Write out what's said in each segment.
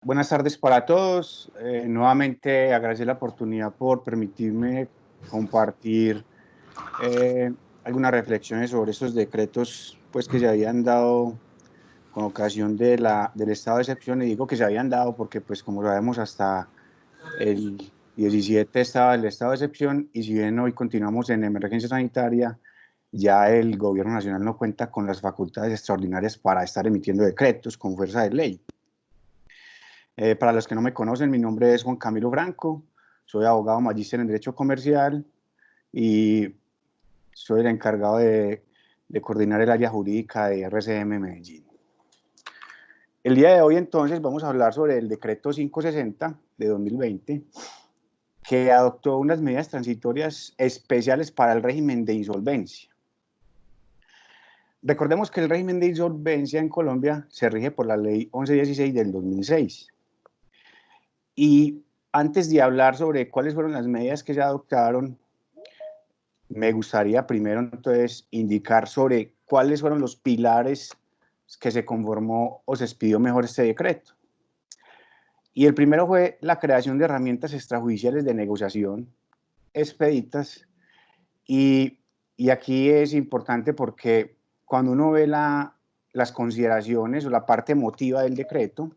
Buenas tardes para todos. Nuevamente agradecer la oportunidad por permitirme compartir eh, algunas reflexiones sobre esos decretos pues, que se habían dado con ocasión del estado de excepción. Y digo que se habían dado porque, pues, como sabemos, hasta el 17 estaba el estado de excepción, y si bien hoy continuamos en emergencia sanitaria, ya el gobierno nacional no cuenta con las facultades extraordinarias para estar emitiendo decretos con fuerza de ley. Para los que no me conocen, mi nombre es Juan Camilo Franco, soy abogado magíster en Derecho Comercial y soy el encargado de coordinar el área jurídica de RCM Medellín. El día de hoy, entonces, vamos a hablar sobre el decreto 560 de 2020, que adoptó unas medidas transitorias especiales para el régimen de insolvencia. Recordemos que el régimen de insolvencia en Colombia se rige por la ley 1116 del 2006. Y antes de hablar sobre cuáles fueron las medidas que se adoptaron, me gustaría primero entonces indicar sobre cuáles fueron los pilares que se conformó o se expidió mejor este decreto. Y el primero fue la creación de herramientas extrajudiciales de negociación expeditas. Y, y aquí es importante porque cuando uno ve las consideraciones o la parte emotiva del decreto,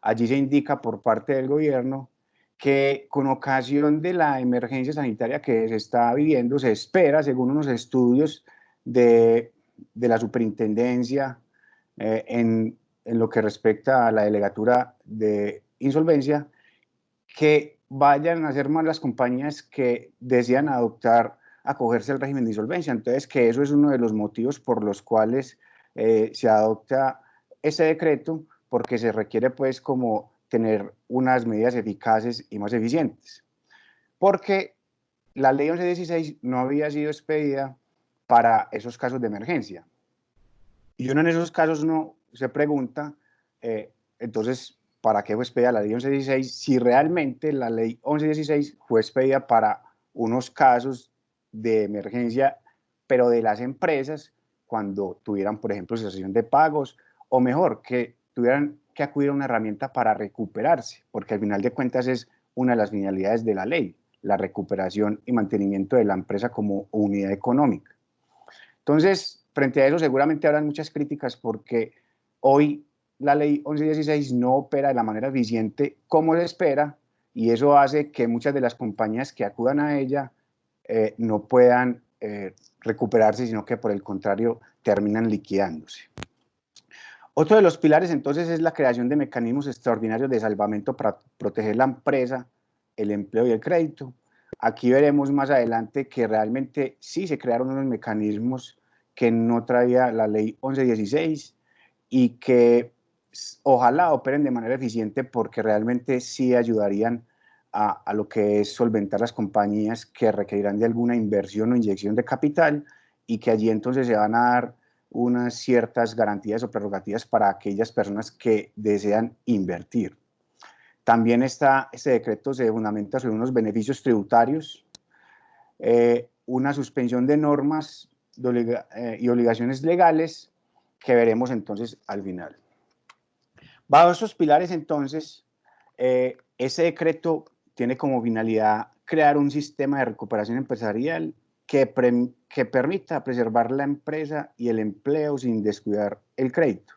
allí se indica por parte del gobierno que con ocasión de la emergencia sanitaria que se está viviendo, se espera, según unos estudios de la superintendencia en lo que respecta a la delegatura de insolvencia, que vayan a ser más las compañías que desean adoptar, acogerse al régimen de insolvencia. Entonces, que eso es uno de los motivos por los cuales se adopta este decreto, porque se requiere pues como tener unas medidas eficaces y más eficientes. Porque la ley 1116 no había sido expedida para esos casos de emergencia. Y uno en esos casos no se pregunta, entonces, ¿para qué fue expedida la ley 1116 si realmente la ley 1116 fue expedida para unos casos de emergencia, pero de las empresas, cuando tuvieran, por ejemplo, cesación de pagos, o mejor, que tuvieran que acudir a una herramienta para recuperarse, porque al final de cuentas es una de las finalidades de la ley, la recuperación y mantenimiento de la empresa como unidad económica? Entonces, frente a eso, seguramente habrán muchas críticas porque hoy la ley 1116 no opera de la manera eficiente como se espera, y eso hace que muchas de las compañías que acudan a ella no puedan recuperarse, sino que por el contrario terminan liquidándose. Otro de los pilares entonces es la creación de mecanismos extraordinarios de salvamento para proteger la empresa, el empleo y el crédito. Aquí veremos más adelante que realmente sí se crearon unos mecanismos que no traía la ley 1116 y que ojalá operen de manera eficiente, porque realmente sí ayudarían a lo que es solventar las compañías que requerirán de alguna inversión o inyección de capital, y que allí entonces se van a dar unas ciertas garantías o prerrogativas para aquellas personas que desean invertir. También este decreto se fundamenta sobre unos beneficios tributarios, una suspensión de normas y obligaciones legales que veremos entonces al final. Bajo esos pilares, entonces, ese decreto tiene como finalidad crear un sistema de recuperación empresarial que permita preservar la empresa y el empleo sin descuidar el crédito.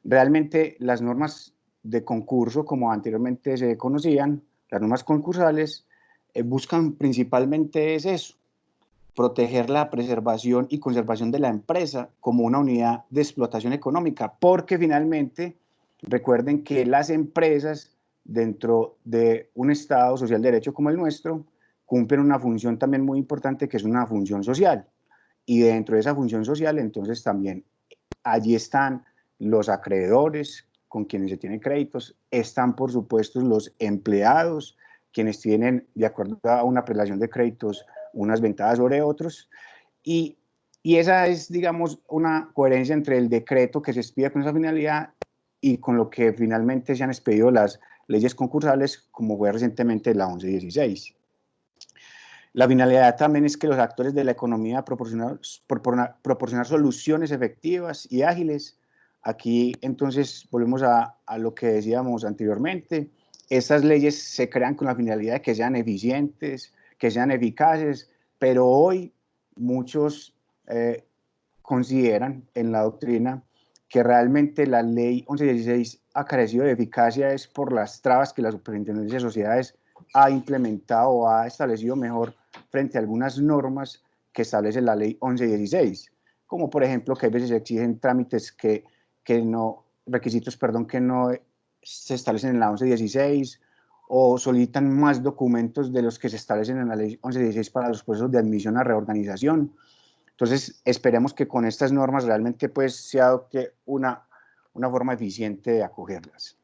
Realmente las normas de concurso, como anteriormente se conocían, las normas concursales, buscan principalmente es eso: proteger la preservación y conservación de la empresa como una unidad de explotación económica, porque finalmente recuerden que las empresas dentro de un Estado social de derecho como el nuestro cumplen una función también muy importante, que es una función social. Y dentro de esa función social, entonces también allí están los acreedores con quienes se tienen créditos, están por supuesto los empleados, quienes tienen, de acuerdo a una prelación de créditos, unas ventajas sobre otros, y, y esa es, digamos, una coherencia entre el decreto que se expide con esa finalidad y con lo que finalmente se han expedido las leyes concursales, como fue recientemente la 1116. La finalidad también es que los actores de la economía proporcionar soluciones efectivas y ágiles Aquí entonces volvemos a lo que decíamos anteriormente. Estas leyes se crean con la finalidad de que sean eficientes, que sean eficaces, pero hoy muchos consideran en la doctrina que realmente la ley 1116 ha carecido de eficacia es por las trabas que la Superintendencia de Sociedades ha implementado o ha establecido mejor frente a algunas normas que establece la ley 1116, como por ejemplo que a veces se exigen trámites que no, requisitos, perdón, que no se establecen en la 1116 o solicitan más documentos de los que se establecen en la ley 1116 para los procesos de admisión a reorganización. Entonces, esperemos que con estas normas realmente pues, se adopte una forma eficiente de acogerlas.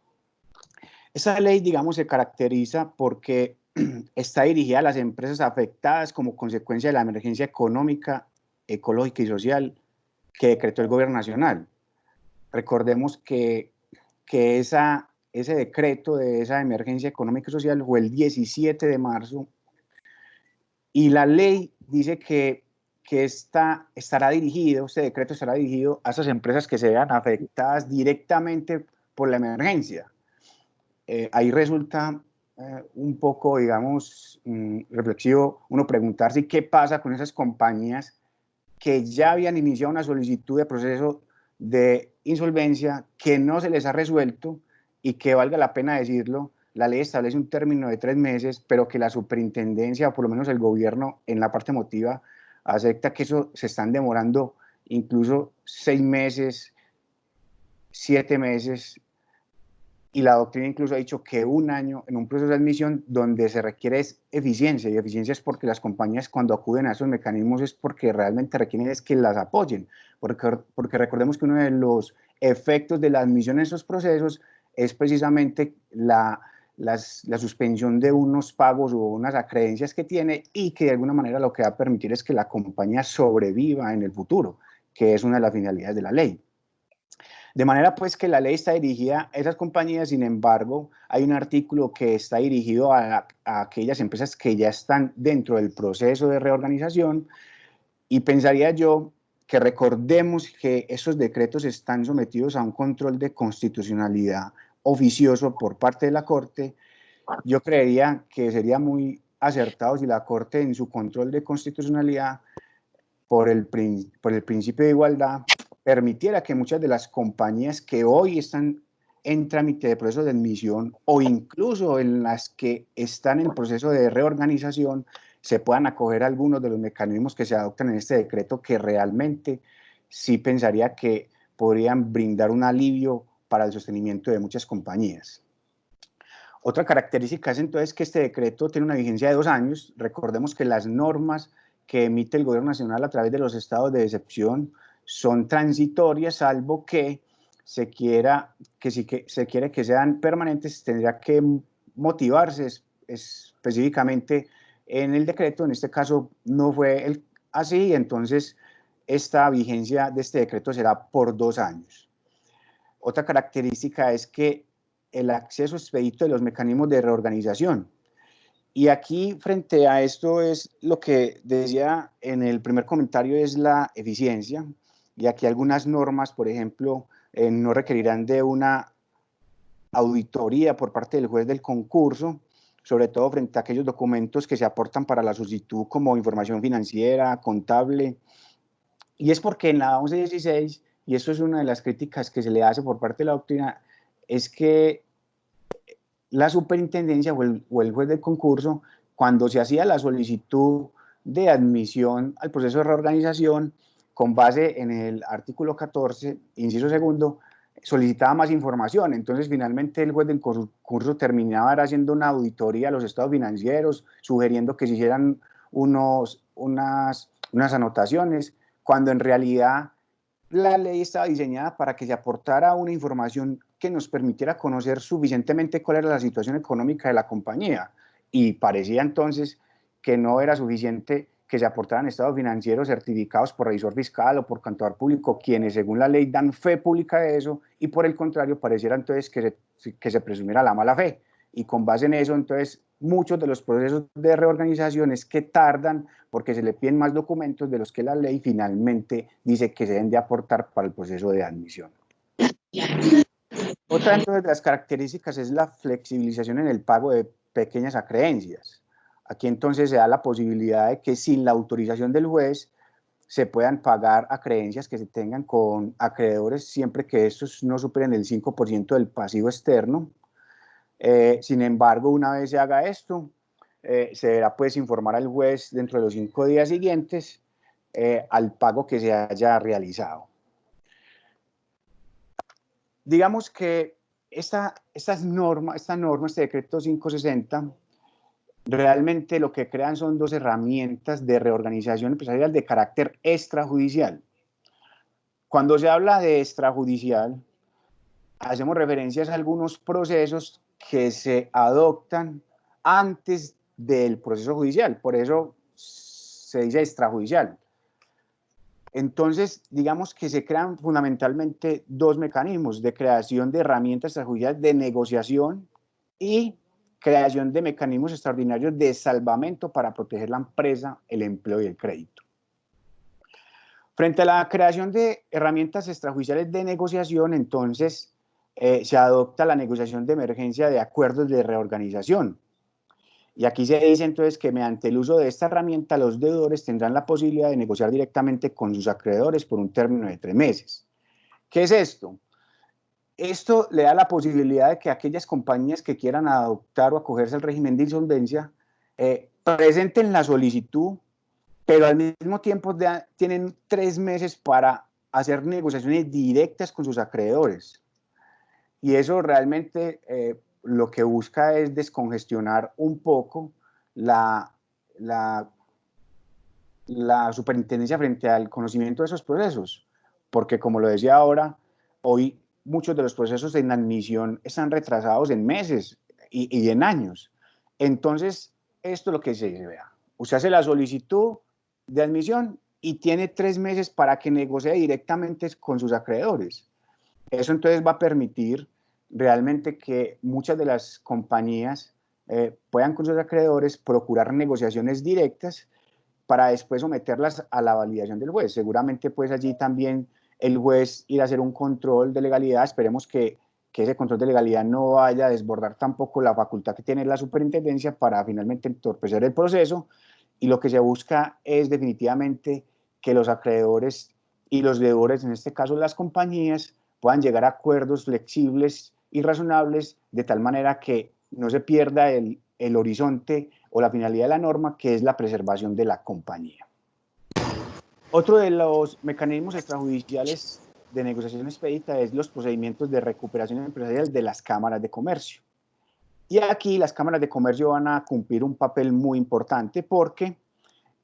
Esta ley, digamos, se caracteriza porque está dirigida a las empresas afectadas como consecuencia de la emergencia económica, ecológica y social que decretó el gobierno nacional. Recordemos que ese decreto de esa emergencia económica y social fue el 17 de marzo y la ley dice que estará dirigido, este decreto estará dirigido a esas empresas que se vean afectadas directamente por la emergencia. Ahí resulta un poco, digamos, reflexivo uno preguntarse qué pasa con esas compañías que ya habían iniciado una solicitud de proceso de insolvencia que no se les ha resuelto y que valga la pena decirlo, la ley establece un término de 3 meses, pero que la superintendencia, o por lo menos el gobierno en la parte emotiva, acepta que eso se están demorando incluso 6 meses, 7 meses, y la doctrina incluso ha dicho que 1 año en un proceso de admisión donde se requiere es eficiencia, y eficiencia es porque las compañías cuando acuden a esos mecanismos es porque realmente requieren es que las apoyen, porque recordemos que uno de los efectos de la admisión en esos procesos es precisamente la suspensión de unos pagos o unas acreencias que tiene y que de alguna manera lo que va a permitir es que la compañía sobreviva en el futuro, que es una de las finalidades de la ley. De manera pues que la ley está dirigida a esas compañías, sin embargo, hay un artículo que está dirigido a aquellas empresas que ya están dentro del proceso de reorganización y pensaría yo que recordemos que esos decretos están sometidos a un control de constitucionalidad oficioso por parte de la Corte. Yo creería que sería muy acertado si la Corte en su control de constitucionalidad por el principio de igualdad, permitiera que muchas de las compañías que hoy están en trámite de proceso de admisión o incluso en las que están en proceso de reorganización se puedan acoger a algunos de los mecanismos que se adoptan en este decreto que realmente sí pensaría que podrían brindar un alivio para el sostenimiento de muchas compañías. Otra característica es entonces que este decreto tiene una vigencia de 2 años. Recordemos que las normas que emite el gobierno nacional a través de los estados de excepción son transitorias, salvo que se quiera que si que se quiere que sean permanentes, tendría que motivarse específicamente en el decreto. En este caso no fue así, entonces esta vigencia de este decreto será por 2 años. Otra característica es que el acceso expedito de los mecanismos de reorganización. Y aquí, frente a esto, es lo que decía en el primer comentario, es la eficiencia. Y aquí algunas normas, por ejemplo, no requerirán de una auditoría por parte del juez del concurso, sobre todo frente a aquellos documentos que se aportan para la solicitud como información financiera, contable. Y es porque en la 1116, y esto es una de las críticas que se le hace por parte de la doctrina, es que la superintendencia o el juez del concurso, cuando se hacía la solicitud de admisión al proceso de reorganización, con base en el artículo 14, inciso segundo, solicitaba más información. Entonces, finalmente, el juez del concurso terminaba haciendo una auditoría a los estados financieros, sugiriendo que se hicieran unas anotaciones, cuando en realidad la ley estaba diseñada para que se aportara una información que nos permitiera conocer suficientemente cuál era la situación económica de la compañía. Y parecía entonces que no era suficiente que se aportaran estados financieros certificados por revisor fiscal o por contador público, quienes según la ley dan fe pública de eso, y por el contrario pareciera entonces que se presumiera la mala fe. Y con base en eso, entonces, muchos de los procesos de reorganización es que tardan porque se le piden más documentos de los que la ley finalmente dice que se deben de aportar para el proceso de admisión. Otra entonces de las características es la flexibilización en el pago de pequeñas acreencias. Aquí entonces se da la posibilidad de que sin la autorización del juez se puedan pagar acreencias que se tengan con acreedores siempre que estos no superen el 5% del pasivo externo. Sin embargo, una vez se haga esto, se deberá pues informar al juez dentro de los 5 días siguientes al pago que se haya realizado. Digamos que esta norma, este decreto 560, realmente lo que crean son dos herramientas de reorganización empresarial de carácter extrajudicial. Cuando se habla de extrajudicial, hacemos referencias a algunos procesos que se adoptan antes del proceso judicial, por eso se dice extrajudicial. Entonces, digamos que se crean fundamentalmente dos mecanismos de creación de herramientas extrajudiciales de negociación y creación de mecanismos extraordinarios de salvamento para proteger la empresa, el empleo y el crédito. Frente a la creación de herramientas extrajudiciales de negociación, entonces, se adopta la negociación de emergencia de acuerdos de reorganización. Y aquí se dice entonces que mediante el uso de esta herramienta los deudores tendrán la posibilidad de negociar directamente con sus acreedores por un término de 3 meses. ¿Qué es esto? Esto le da la posibilidad de que aquellas compañías que quieran adoptar o acogerse al régimen de insolvencia presenten la solicitud, pero al mismo tiempo tienen 3 meses para hacer negociaciones directas con sus acreedores. Y eso realmente lo que busca es descongestionar un poco la superintendencia frente al conocimiento de esos procesos, porque como lo decía ahora, hoy muchos de los procesos de inadmisión están retrasados en meses y en años. Entonces, esto es lo que se dice, vea, usted hace la solicitud de admisión y tiene 3 meses para que negocie directamente con sus acreedores. Eso entonces va a permitir realmente que muchas de las compañías puedan con sus acreedores procurar negociaciones directas para después someterlas a la validación del juez. Seguramente pues allí también el juez irá a hacer un control de legalidad. Esperemos que ese control de legalidad no vaya a desbordar tampoco la facultad que tiene la superintendencia para finalmente entorpecer el proceso, y lo que se busca es definitivamente que los acreedores y los deudores, en este caso las compañías, puedan llegar a acuerdos flexibles y razonables de tal manera que no se pierda el horizonte o la finalidad de la norma, que es la preservación de la compañía. Otro de los mecanismos extrajudiciales de negociación expedita es los procedimientos de recuperación empresarial de las cámaras de comercio. Y aquí las cámaras de comercio van a cumplir un papel muy importante porque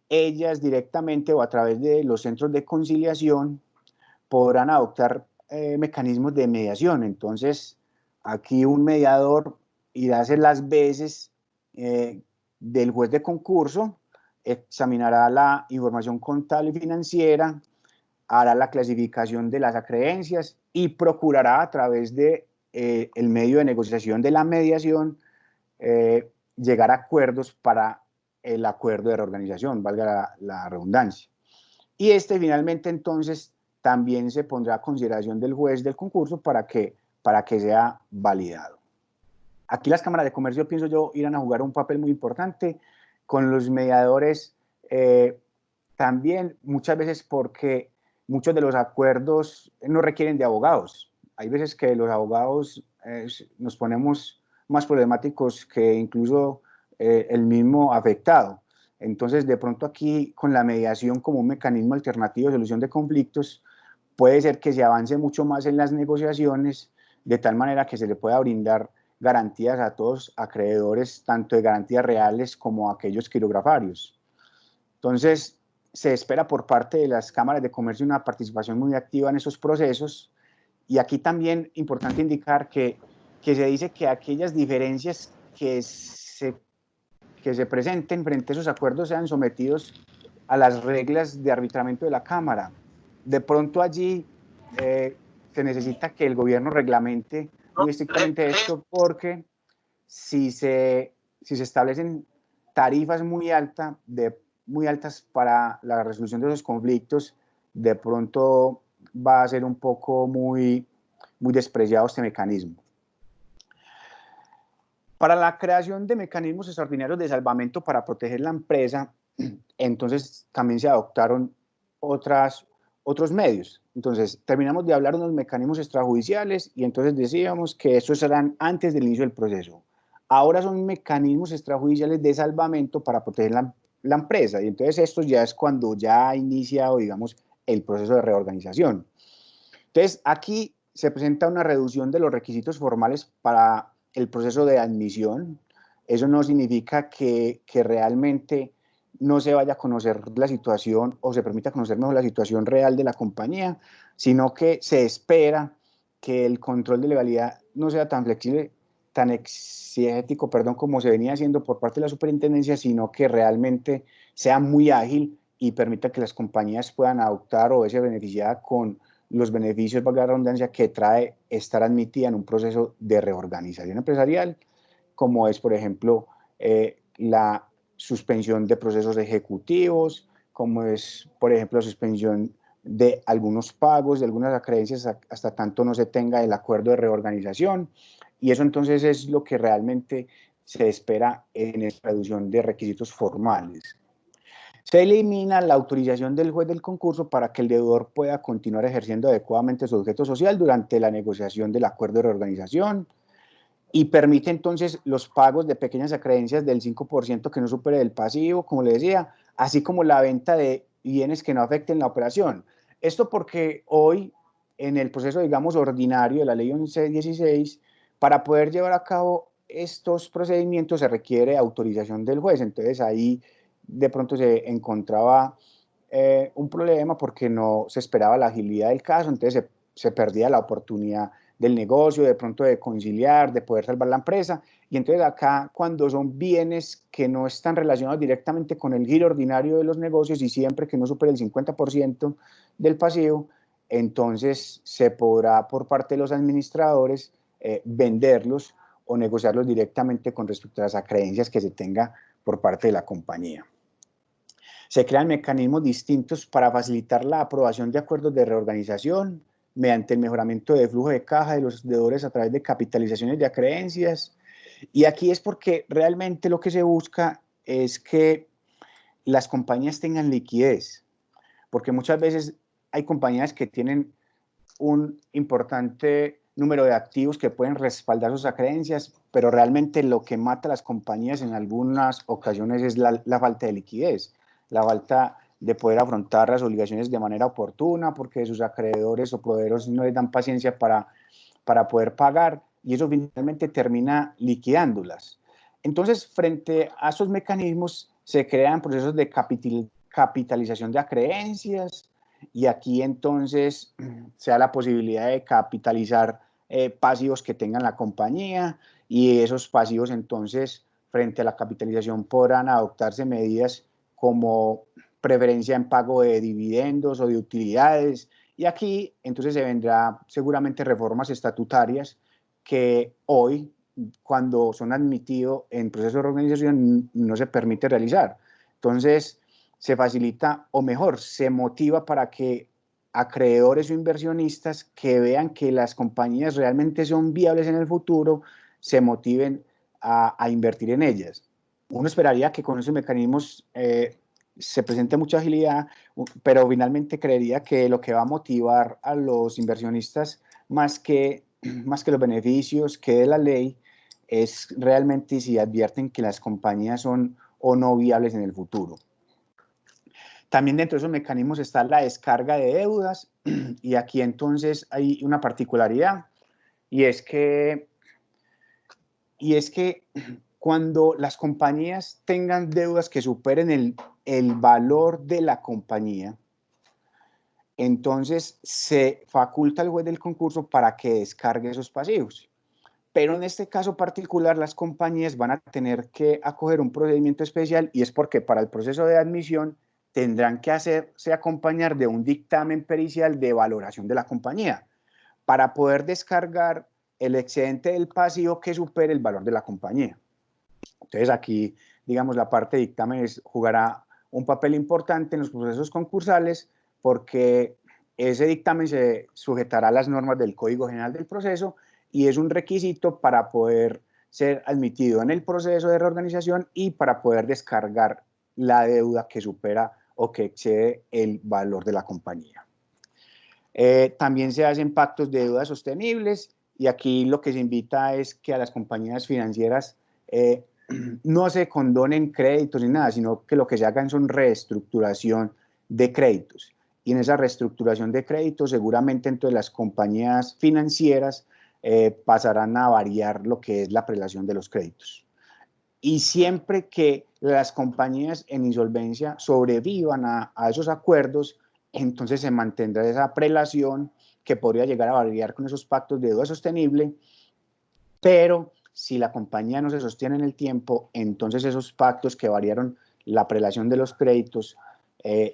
ellas directamente o a través de los centros de conciliación podrán adoptar mecanismos de mediación. Entonces, aquí un mediador irá a hacer las veces del juez de concurso, examinará la información contable y financiera, hará la clasificación de las acreencias y procurará a través de el medio de negociación de la mediación llegar a acuerdos para el acuerdo de reorganización, valga la redundancia. Y finalmente entonces también se pondrá a consideración del juez del concurso para que sea validado. Aquí las cámaras de comercio, pienso yo, irán a jugar un papel muy importante con los mediadores también, muchas veces porque muchos de los acuerdos no requieren de abogados. Hay veces que los abogados nos ponemos más problemáticos que incluso el mismo afectado. Entonces, de pronto aquí, con la mediación como un mecanismo alternativo de solución de conflictos, puede ser que se avance mucho más en las negociaciones, de tal manera que se le pueda brindar garantías a todos acreedores, tanto de garantías reales como a aquellos quirografarios. Entonces, se espera por parte de las cámaras de comercio una participación muy activa en esos procesos. Y aquí también importante indicar que se dice que aquellas diferencias que se presenten frente a esos acuerdos sean sometidos a las reglas de arbitramiento de la Cámara. De pronto allí se necesita que el gobierno reglamente muy estrictamente esto, porque si se establecen tarifas muy altas para la resolución de esos conflictos, de pronto va a ser un poco muy muy despreciado este mecanismo. Para la creación de mecanismos extraordinarios de salvamento para proteger la empresa, entonces también se adoptaron otros medios. Entonces terminamos de hablar de unos mecanismos extrajudiciales y entonces decíamos que estos eran antes del inicio del proceso. Ahora son mecanismos extrajudiciales de salvamento para proteger la empresa, y entonces esto ya es cuando ya ha iniciado, digamos, el proceso de reorganización. Entonces aquí se presenta una reducción de los requisitos formales para el proceso de admisión. Eso no significa que realmente no se vaya a conocer la situación o se permita conocer mejor la situación real de la compañía, sino que se espera que el control de legalidad no sea tan flexible, tan exigético, perdón, como se venía haciendo por parte de la superintendencia, sino que realmente sea muy ágil y permita que las compañías puedan adoptar o verse beneficiadas con los beneficios, valga la redundancia, que trae estar admitida en un proceso de reorganización empresarial, como es, por ejemplo, la suspensión de procesos ejecutivos, como es, por ejemplo, la suspensión de algunos pagos, de algunas acreencias, hasta tanto no se tenga el acuerdo de reorganización. Y eso entonces es lo que realmente se espera en esta reducción de requisitos formales. Se elimina la autorización del juez del concurso para que el deudor pueda continuar ejerciendo adecuadamente su objeto social durante la negociación del acuerdo de reorganización y permite entonces los pagos de pequeñas acreencias del 5% que no supere el pasivo, como le decía, así como la venta de bienes que no afecten la operación. Esto porque hoy, en el proceso, digamos, ordinario de la ley 1116, para poder llevar a cabo estos procedimientos se requiere autorización del juez. Entonces ahí de pronto se encontraba un problema porque no se esperaba la agilidad del caso, entonces se perdía la oportunidad del negocio, de pronto de conciliar, de poder salvar la empresa. Y entonces acá, cuando son bienes que no están relacionados directamente con el giro ordinario de los negocios y siempre que no supere el 50% del pasivo, entonces se podrá por parte de los administradores venderlos o negociarlos directamente con respecto a las acreencias que se tenga por parte de la compañía. Se crean mecanismos distintos para facilitar la aprobación de acuerdos de reorganización mediante el mejoramiento de flujo de caja de los deudores a través de capitalizaciones de acreencias. Y aquí es porque realmente lo que se busca es que las compañías tengan liquidez, porque muchas veces hay compañías que tienen un importante número de activos que pueden respaldar sus acreencias, pero realmente lo que mata a las compañías en algunas ocasiones es la falta de liquidez, la falta de poder afrontar las obligaciones de manera oportuna, porque sus acreedores o proveedores no les dan paciencia para poder pagar, y eso finalmente termina liquidándolas. Entonces, frente a esos mecanismos, se crean procesos de capitalización de acreencias, y aquí entonces se da la posibilidad de capitalizar pasivos que tengan la compañía, y esos pasivos entonces frente a la capitalización podrán adoptarse medidas como preferencia en pago de dividendos o de utilidades, y aquí entonces se vendrá seguramente reformas estatutarias que hoy, cuando son admitidos en proceso de reorganización, no se permite realizar. Entonces se facilita, o mejor, se motiva para que acreedores o inversionistas que vean que las compañías realmente son viables en el futuro, se motiven a invertir en ellas. Uno esperaría que con esos mecanismos se presente mucha agilidad, pero finalmente creería que lo que va a motivar a los inversionistas más que los beneficios que de la ley es realmente si advierten que las compañías son o no viables en el futuro. También dentro de esos mecanismos está la descarga de deudas, y aquí entonces hay una particularidad, y es que cuando las compañías tengan deudas que superen el valor de la compañía, entonces se faculta al juez del concurso para que descargue esos pasivos. Pero en este caso particular, las compañías van a tener que acoger un procedimiento especial, y es porque para el proceso de admisión tendrán que hacerse acompañar de un dictamen pericial de valoración de la compañía para poder descargar el excedente del pasivo que supere el valor de la compañía. Entonces aquí, digamos, la parte de dictámenes jugará un papel importante en los procesos concursales, porque ese dictamen se sujetará a las normas del Código General del Proceso y es un requisito para poder ser admitido en el proceso de reorganización y para poder descargar la deuda que supera o que excede el valor de la compañía. También se hacen pactos de deuda sostenibles y aquí lo que se invita es que a las compañías financieras no se condonen créditos ni nada, sino que lo que se hagan son reestructuración de créditos. Y en esa reestructuración de créditos seguramente entonces las compañías financieras pasarán a variar lo que es la prelación de los créditos. Y siempre que las compañías en insolvencia sobrevivan a esos acuerdos, entonces se mantendrá esa prelación que podría llegar a variar con esos pactos de deuda sostenible, pero si la compañía no se sostiene en el tiempo, entonces esos pactos que variaron la prelación de los créditos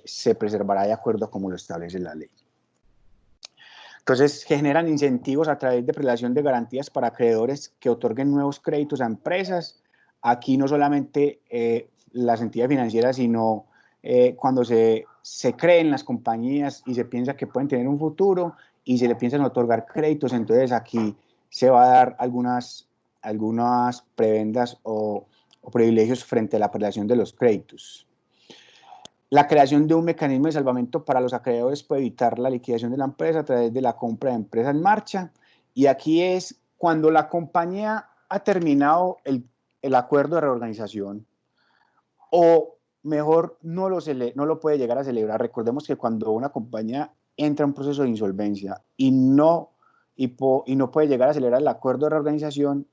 se preservará de acuerdo a como lo establece la ley. Entonces, generan incentivos a través de prelación de garantías para acreedores que otorguen nuevos créditos a empresas. Aquí no solamente las entidades financieras, sino cuando se creen las compañías y se piensa que pueden tener un futuro y se le piensan otorgar créditos, entonces aquí se va a dar algunas prebendas o privilegios frente a la prelación de los créditos. La creación de un mecanismo de salvamento para los acreedores puede evitar la liquidación de la empresa a través de la compra de empresa en marcha. Y aquí es cuando la compañía ha terminado el acuerdo de reorganización o mejor no lo puede llegar a celebrar. Recordemos que cuando una compañía entra en un proceso de insolvencia y no puede llegar a celebrar el acuerdo de reorganización,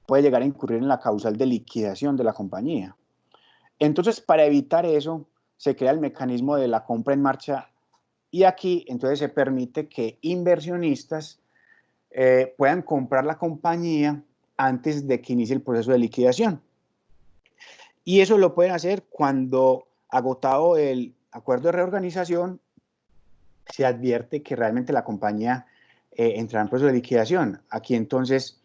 puede llegar a incurrir en la causal de liquidación de la compañía. Entonces, para evitar eso, se crea el mecanismo de la compra en marcha y aquí entonces se permite que inversionistas puedan comprar la compañía antes de que inicie el proceso de liquidación. Y eso lo pueden hacer cuando, agotado el acuerdo de reorganización, se advierte que realmente la compañía entrará en proceso de liquidación. Aquí entonces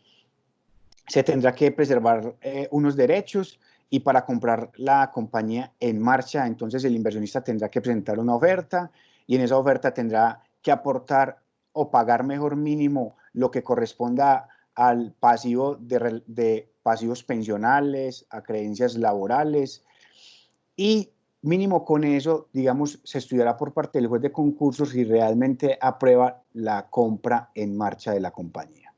se tendrá que preservar unos derechos y para comprar la compañía en marcha, entonces el inversionista tendrá que presentar una oferta y en esa oferta tendrá que aportar o pagar mejor mínimo lo que corresponda al pasivo de pasivos pensionales, a creencias laborales y mínimo con eso, digamos, se estudiará por parte del juez de concursos si realmente aprueba la compra en marcha de la compañía.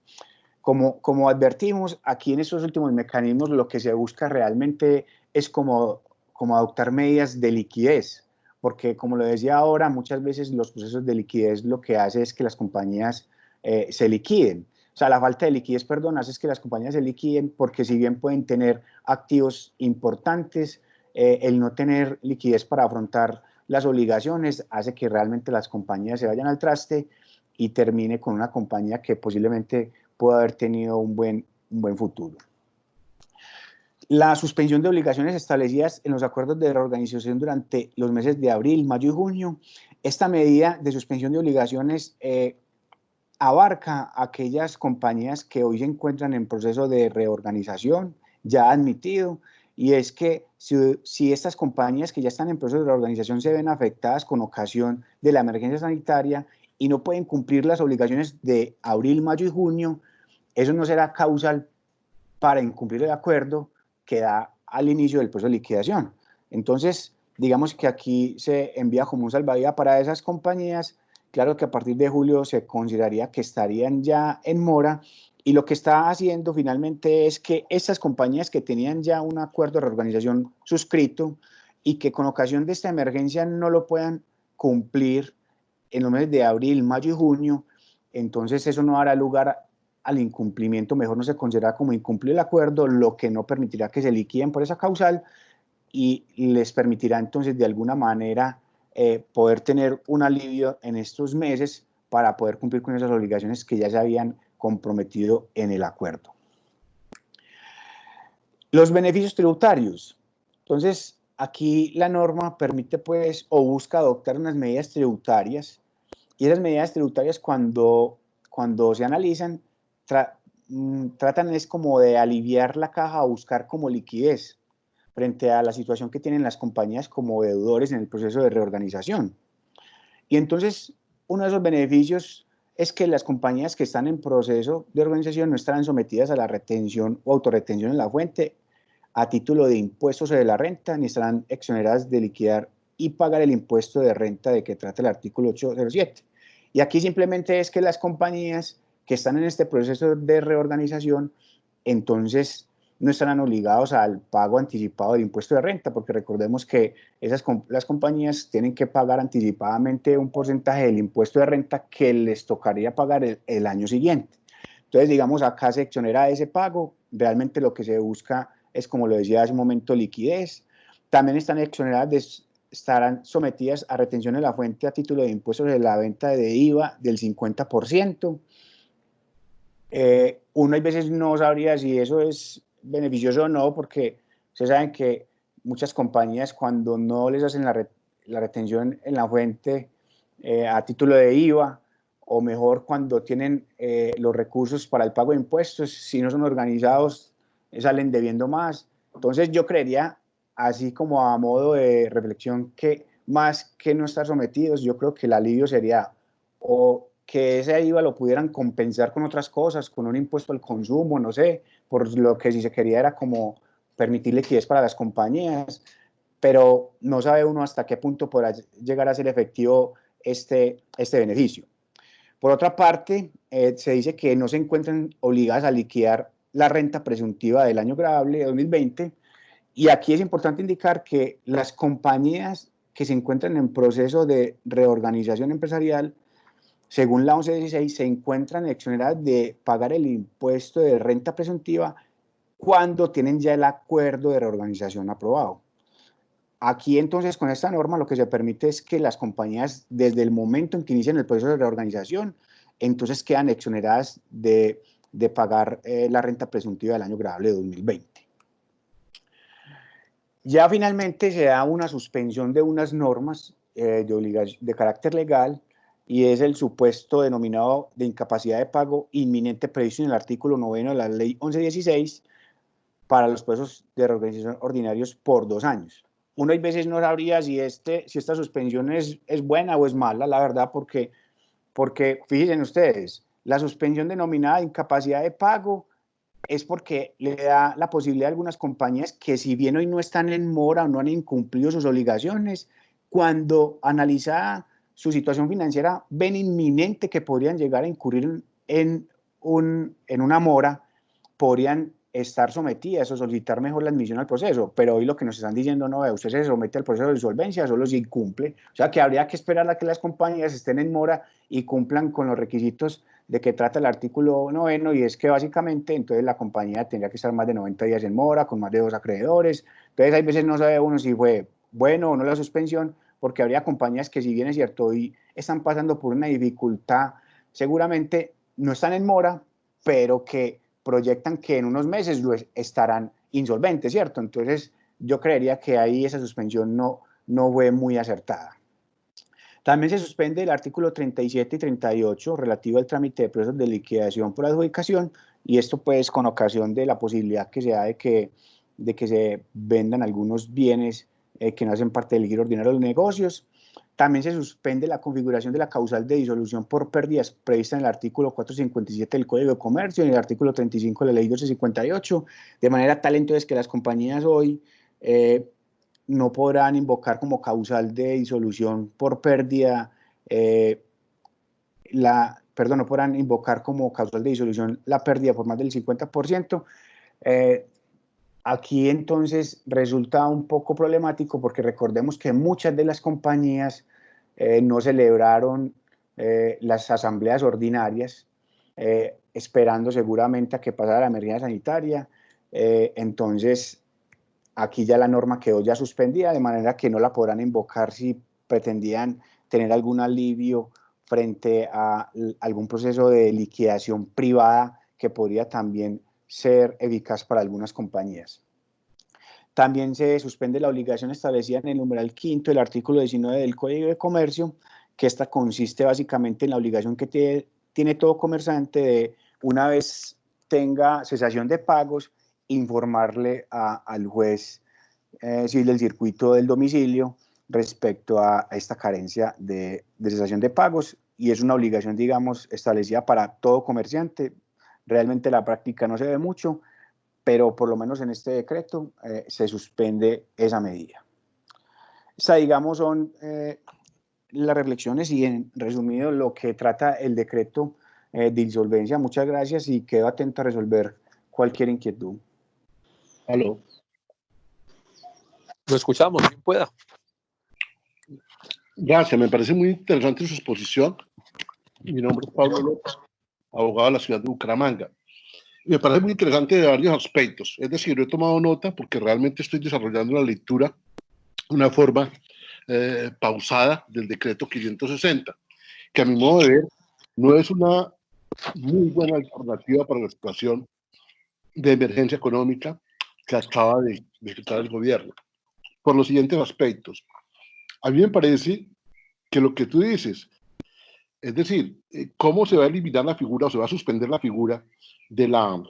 Como advertimos, aquí en estos últimos mecanismos lo que se busca realmente es como adoptar medidas de liquidez, porque como lo decía ahora, muchas veces los procesos de liquidez lo que hace es que las compañías se liquiden. O sea, la falta de liquidez, perdón, hace que las compañías se liquiden porque si bien pueden tener activos importantes, el no tener liquidez para afrontar las obligaciones hace que realmente las compañías se vayan al traste y termine con una compañía que posiblemente puede haber tenido un buen futuro. La suspensión de obligaciones establecidas en los acuerdos de reorganización durante los meses de abril, mayo y junio. Esta medida de suspensión de obligaciones abarca aquellas compañías que hoy se encuentran en proceso de reorganización, ya admitido, y es que si estas compañías que ya están en proceso de reorganización se ven afectadas con ocasión de la emergencia sanitaria y no pueden cumplir las obligaciones de abril, mayo y junio, eso no será causal para incumplir el acuerdo que da al inicio del proceso de liquidación. Entonces, digamos que aquí se envía como un salvavidas para esas compañías. Claro que a partir de julio se consideraría que estarían ya en mora y lo que está haciendo finalmente es que estas compañías que tenían ya un acuerdo de reorganización suscrito y que con ocasión de esta emergencia no lo puedan cumplir en los meses de abril, mayo y junio, entonces eso no dará lugar al incumplimiento, mejor no se considera como incumplir el acuerdo, lo que no permitirá que se liquiden por esa causal y les permitirá entonces de alguna manera poder tener un alivio en estos meses para poder cumplir con esas obligaciones que ya se habían comprometido en el acuerdo. Los beneficios tributarios. Entonces, aquí la norma permite pues o busca adoptar unas medidas tributarias y esas medidas tributarias cuando se analizan tratan es como de aliviar la caja o buscar como liquidez frente a la situación que tienen las compañías como deudores en el proceso de reorganización. Y entonces uno de esos beneficios es que las compañías que están en proceso de organización no estarán sometidas a la retención o autorretención en la fuente a título de impuestos sobre la renta, ni estarán exoneradas de liquidar y pagar el impuesto de renta de que trata el artículo 807. Y aquí simplemente es que las compañías que están en este proceso de reorganización, entonces no estarán obligados al pago anticipado del impuesto de renta, porque recordemos que las compañías tienen que pagar anticipadamente un porcentaje del impuesto de renta que les tocaría pagar el año siguiente. Entonces, digamos, acá se exonera ese pago, realmente lo que se busca es, como lo decía hace un momento, liquidez. También están exoneradas, estarán sometidas a retención de la fuente a título de impuestos de la venta de IVA del 50%. Uno a veces no sabría si eso es beneficioso o no, porque ustedes saben que muchas compañías, cuando no les hacen la retención en la fuente a título de IVA, o mejor cuando tienen los recursos para el pago de impuestos, si no son organizados, salen debiendo más. Entonces yo creería, así como a modo de reflexión, que más que no estar sometidos, yo creo que el alivio sería o que ese IVA lo pudieran compensar con otras cosas, con un impuesto al consumo, no sé, por lo que si se quería era como permitir liquidez para las compañías, pero no sabe uno hasta qué punto podrá llegar a ser efectivo este beneficio. Por otra parte, se dice que no se encuentran obligadas a liquidar la renta presuntiva del año grabable de 2020, y aquí es importante indicar que las compañías que se encuentran en proceso de reorganización empresarial, según la 1116, se encuentran exoneradas de pagar el impuesto de renta presuntiva cuando tienen ya el acuerdo de reorganización aprobado. Aquí entonces, con esta norma, lo que se permite es que las compañías, desde el momento en que inician el proceso de reorganización, entonces quedan exoneradas de pagar la renta presuntiva del año grabable de 2020. Ya finalmente se da una suspensión de unas normas de carácter legal, y es el supuesto denominado de incapacidad de pago inminente previsto en el artículo 9 de la ley 1116 para los procesos de reorganización ordinarios por 2 años. Uno a veces no sabría si esta suspensión es buena o es mala, la verdad, porque fíjense ustedes, la suspensión denominada de incapacidad de pago es porque le da la posibilidad a algunas compañías que, si bien hoy no están en mora o no han incumplido sus obligaciones, cuando analizada su situación financiera ven inminente que podrían llegar a incurrir en una mora, podrían estar sometidas o solicitar mejor la admisión al proceso. Pero hoy lo que nos están diciendo, no, usted se somete al proceso de insolvencia solo si incumple. O sea que habría que esperar a que las compañías estén en mora y cumplan con los requisitos de que trata el artículo 9, y es que básicamente entonces la compañía tendría que estar más de 90 días en mora, con más de 2 acreedores. Entonces hay veces no sabe uno si fue bueno o no la suspensión, porque habría compañías que, si bien es cierto, hoy están pasando por una dificultad, seguramente no están en mora, pero que proyectan que en unos meses estarán insolventes, ¿cierto? Entonces yo creería que ahí esa suspensión no fue muy acertada. También se suspende el artículo 37 y 38 relativo al trámite de procesos de liquidación por adjudicación, y esto pues con ocasión de la posibilidad que se da de que se vendan algunos bienes que no hacen parte del giro ordinario de los negocios. También se suspende la configuración de la causal de disolución por pérdidas prevista en el artículo 457 del Código de Comercio y en el artículo 35 de la Ley 1258, de manera tal entonces que las compañías hoy no podrán invocar como causal de disolución por pérdida, no podrán invocar como causal de disolución la pérdida por más del 50%. Aquí entonces resulta un poco problemático, porque recordemos que muchas de las compañías no celebraron las asambleas ordinarias, esperando seguramente a que pasara la emergencia sanitaria. Entonces aquí ya la norma quedó ya suspendida, de manera que no la podrán invocar si pretendían tener algún alivio frente a algún proceso de liquidación privada que podría también ser eficaz para algunas compañías. También se suspende la obligación establecida en el numeral quinto del artículo 19 del Código de Comercio, que esta consiste básicamente en la obligación que tiene todo comerciante de, una vez tenga cesación de pagos, informarle al juez civil del circuito del domicilio respecto a esta carencia de cesación de pagos, y es una obligación, digamos, establecida para todo comerciante. Realmente la práctica no se ve mucho, pero por lo menos en este decreto se suspende esa medida. Estas, digamos, son las reflexiones y en resumido lo que trata el decreto de insolvencia. Muchas gracias y quedo atento a resolver cualquier inquietud. Aló. Lo escuchamos, quien pueda. Gracias, me parece muy interesante su exposición. Mi nombre es Pablo López, abogado de la ciudad de Bucaramanga. Me parece muy interesante de varios aspectos. Es decir, yo he tomado nota porque realmente estoy desarrollando la lectura de una forma pausada del decreto 560, que a mi modo de ver no es una muy buena alternativa para la situación de emergencia económica que acaba de decretar el gobierno, por los siguientes aspectos. A mí me parece que lo que tú dices, es decir, cómo se va a eliminar la figura o se va a suspender la figura de la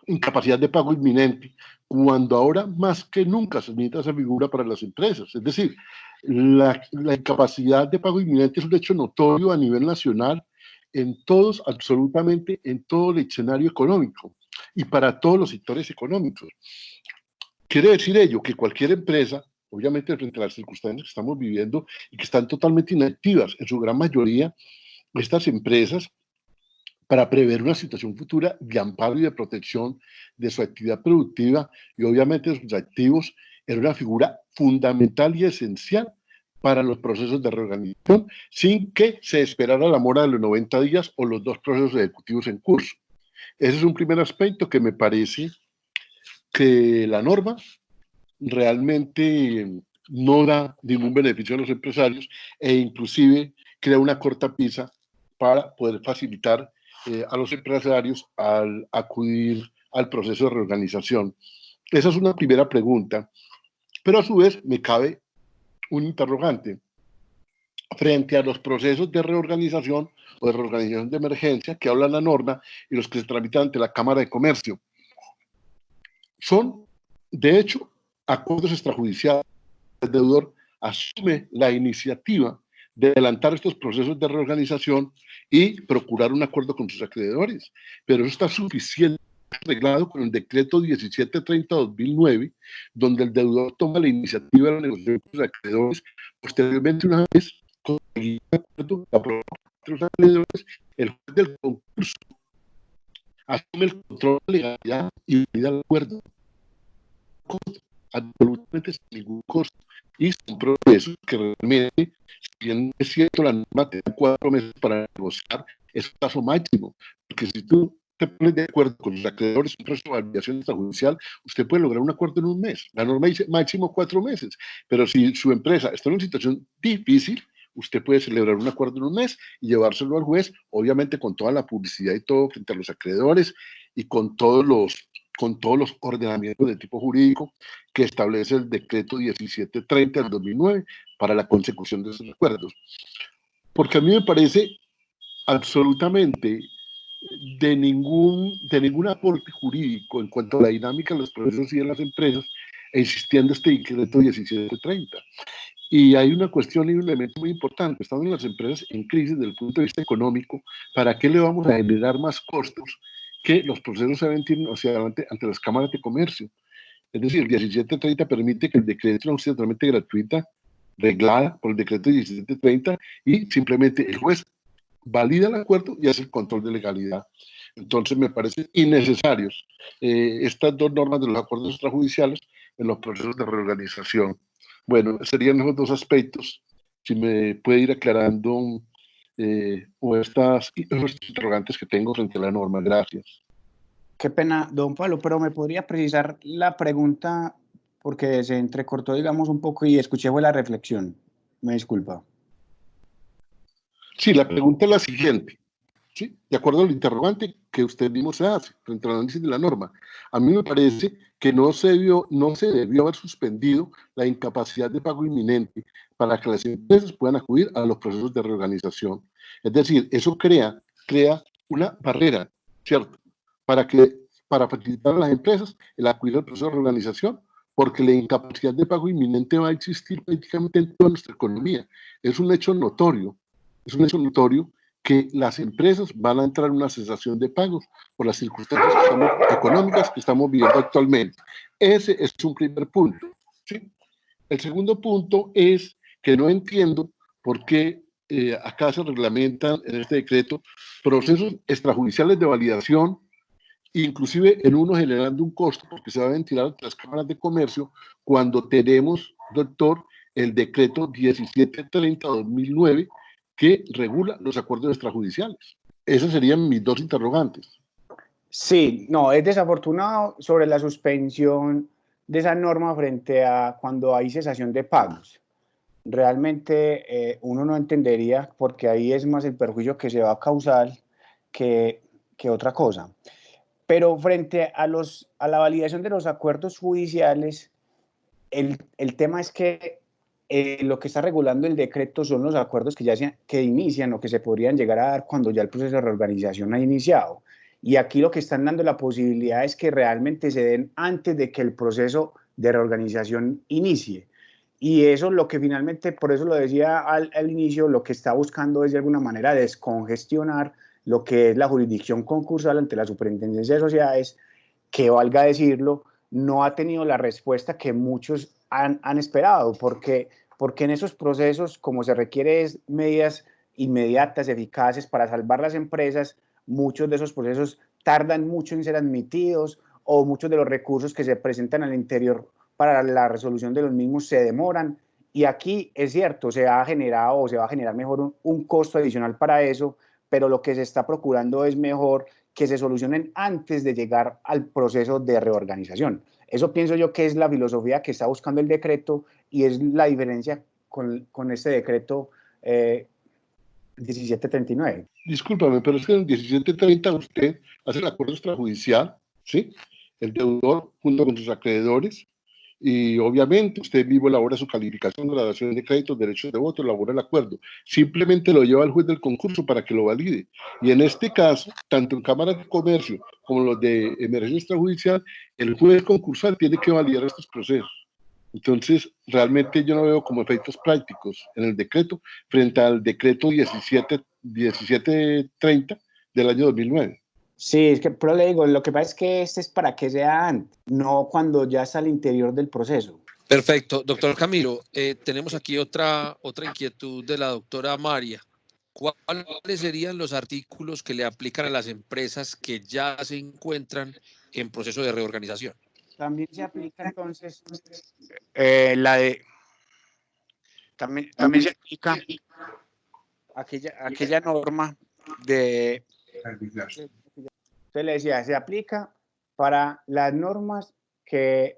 incapacidad de pago inminente, cuando ahora más que nunca se necesita esa figura para las empresas. Es decir, la incapacidad de pago inminente es un hecho notorio a nivel nacional en todos, absolutamente en todo el escenario económico y para todos los sectores económicos. Quiere decir ello que cualquier empresa, obviamente frente a las circunstancias que estamos viviendo y que están totalmente inactivas, en su gran mayoría, estas empresas, para prever una situación futura de amparo y de protección de su actividad productiva y obviamente de sus activos, era una figura fundamental y esencial para los procesos de reorganización, sin que se esperara la mora de los 90 días o los dos procesos ejecutivos en curso. Ese es un primer aspecto que me parece que la norma realmente no da ningún beneficio a los empresarios e inclusive crea una cortapisa para poder facilitar a los empresarios al acudir al proceso de reorganización. Esa es una primera pregunta, pero a su vez me cabe un interrogante frente a los procesos de reorganización o de reorganización de emergencia que habla la norma y los que se tramitan ante la Cámara de Comercio. Son, de hecho, acuerdos extrajudiciales. El deudor asume la iniciativa de adelantar estos procesos de reorganización y procurar un acuerdo con sus acreedores, pero eso está suficiente arreglado con el decreto 1730-2009, donde el deudor toma la iniciativa de la negociación con sus acreedores. Posteriormente, una vez conseguido el acuerdo, la propuesta de los acreedores, el juez del concurso asume el control de legalidad y valida el acuerdo absolutamente sin ningún costo, y son procesos que realmente, si bien es cierto, la norma te da 4 meses para negociar, es un plazo máximo, porque si tú te pones de acuerdo con los acreedores en un proceso de validación extrajudicial, usted puede lograr un acuerdo en un mes. La norma dice máximo 4 meses, pero si su empresa está en una situación difícil, usted puede celebrar un acuerdo en un mes y llevárselo al juez, obviamente con toda la publicidad y todo frente a los acreedores y con todos los ordenamientos de tipo jurídico que establece el decreto 1730 del 2009 para la consecución de esos acuerdos. Porque a mí me parece absolutamente de ningún aporte jurídico en cuanto a la dinámica de los procesos y de las empresas, existiendo este decreto 1730. Y hay una cuestión y un elemento muy importante. Estamos en las empresas en crisis desde el punto de vista económico. ¿Para qué le vamos a generar más costos que los procesos se ventilen hacia adelante ante las cámaras de comercio? Es decir, el 1730 permite que el decreto sea totalmente gratuita, reglada por el decreto 1730, y simplemente el juez valida el acuerdo y hace el control de legalidad. Entonces me parecen innecesarios estas dos normas de los acuerdos extrajudiciales en los procesos de reorganización. Bueno, serían esos dos aspectos. Si me puede ir aclarando o estos interrogantes que tengo frente a la norma. Gracias. Qué pena, don Pablo, pero me podría precisar la pregunta porque se entrecortó, digamos, un poco y escuché fue la reflexión. Me disculpa. Sí, la pregunta es la siguiente. ¿Sí? De acuerdo al interrogante que usted mismo se hace frente al análisis de la norma. A mí me parece que no se debió haber suspendido la incapacidad de pago inminente para que las empresas puedan acudir a los procesos de reorganización. Es decir, eso crea una barrera, ¿cierto? Para facilitar a las empresas el acudir al proceso de reorganización, porque la incapacidad de pago inminente va a existir prácticamente en toda nuestra economía. Es un hecho notorio. es un hecho notorio que las empresas van a entrar en una cesación de pagos por las circunstancias económicas que estamos viviendo actualmente. Ese es un primer punto, ¿sí? El segundo punto es que no entiendo por qué acá se reglamentan en este decreto procesos extrajudiciales de validación, inclusive en uno generando un costo porque se va a ventilar ante las cámaras de comercio cuando tenemos, doctor, el decreto 1730-2009 que regula los acuerdos extrajudiciales. Esas serían mis dos interrogantes. Sí, no, es desafortunado sobre la suspensión de esa norma frente a cuando hay cesación de pagos. Realmente uno no entendería porque ahí es más el perjuicio que se va a causar que otra cosa. Pero frente a la validación de los acuerdos judiciales, el tema es que lo que está regulando el decreto son los acuerdos que inician o que se podrían llegar a dar cuando ya el proceso de reorganización ha iniciado. Y aquí lo que están dando la posibilidad es que realmente se den antes de que el proceso de reorganización inicie. Y eso lo que finalmente, por eso lo decía al inicio, lo que está buscando es de alguna manera descongestionar lo que es la jurisdicción concursal ante la Superintendencia de Sociedades, que valga decirlo, no ha tenido la respuesta que muchos han esperado, porque en esos procesos, como se requiere medidas inmediatas, eficaces para salvar las empresas, muchos de esos procesos tardan mucho en ser admitidos o muchos de los recursos que se presentan al interior para la resolución de los mismos se demoran. Y aquí es cierto, se ha generado o se va a generar mejor un costo adicional para eso, pero lo que se está procurando es mejor que se solucionen antes de llegar al proceso de reorganización. Eso pienso yo que es la filosofía que está buscando el decreto y es la diferencia con este decreto 1739. Discúlpame, pero es que en el 1730 usted hace el acuerdo extrajudicial, ¿sí? El deudor junto con sus acreedores, y obviamente usted mismo elabora su calificación, gradación de créditos, derechos de voto, elabora el acuerdo. Simplemente lo lleva al juez del concurso para que lo valide. Y en este caso, tanto en cámaras de comercio como los de emergencia extrajudicial, el juez concursal tiene que validar estos procesos. Entonces, realmente yo no veo como efectos prácticos en el decreto frente al decreto 1730 del año 2009. Sí, es que, pero le digo, lo que pasa es que este es para que sea antes, no cuando ya está al interior del proceso. Perfecto. Doctor Camilo, tenemos aquí otra inquietud de la doctora María. ¿Cuáles serían los artículos que le aplican a las empresas que ya se encuentran en proceso de reorganización? También se aplica entonces también se aplica aquella norma de, usted le decía, se aplica para las normas que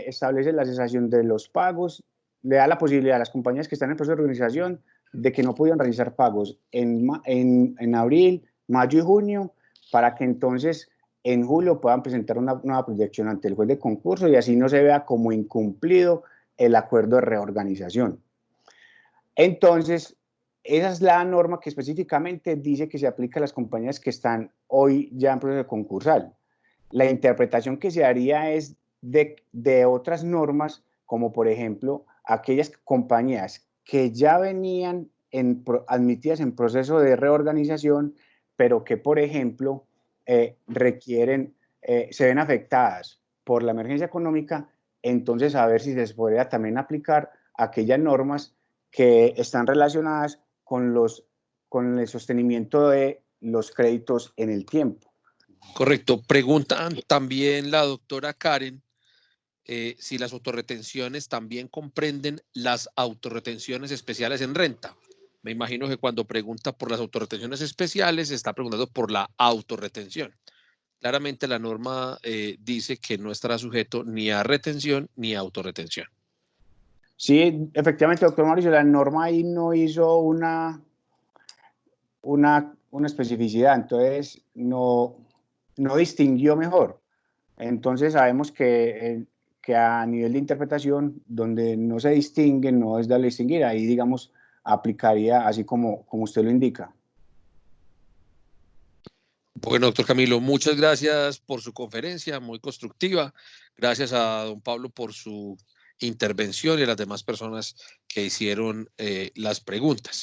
establecen la cesación de los pagos, le da la posibilidad a las compañías que están en proceso de organización de que no pudieran realizar pagos en abril, mayo y junio, para que entonces en julio puedan presentar una nueva proyección ante el juez de concurso y así no se vea como incumplido el acuerdo de reorganización. Entonces, esa es la norma que específicamente dice que se aplica a las compañías que están hoy ya en proceso concursal. La interpretación que se haría es de otras normas, como por ejemplo aquellas compañías que ya venían admitidas en proceso de reorganización, pero que por ejemplo se ven afectadas por la emergencia económica, entonces a ver si se les podría también aplicar aquellas normas que están relacionadas con el sostenimiento de los créditos en el tiempo. Correcto. Pregunta también la doctora Karen si las autorretenciones también comprenden las autorretenciones especiales en renta. Me imagino que cuando pregunta por las autorretenciones especiales está preguntando por la autorretención. Claramente la norma dice que no estará sujeto ni a retención ni a autorretención. Sí, efectivamente, doctor Mauricio, la norma ahí no hizo una especificidad, entonces no distinguió mejor. Entonces sabemos que a nivel de interpretación, donde no se distingue, no es de distinguir, ahí digamos aplicaría así como usted lo indica. Bueno, doctor Camilo, muchas gracias por su conferencia, muy constructiva. Gracias a don Pablo por su intervención y a las demás personas que hicieron las preguntas.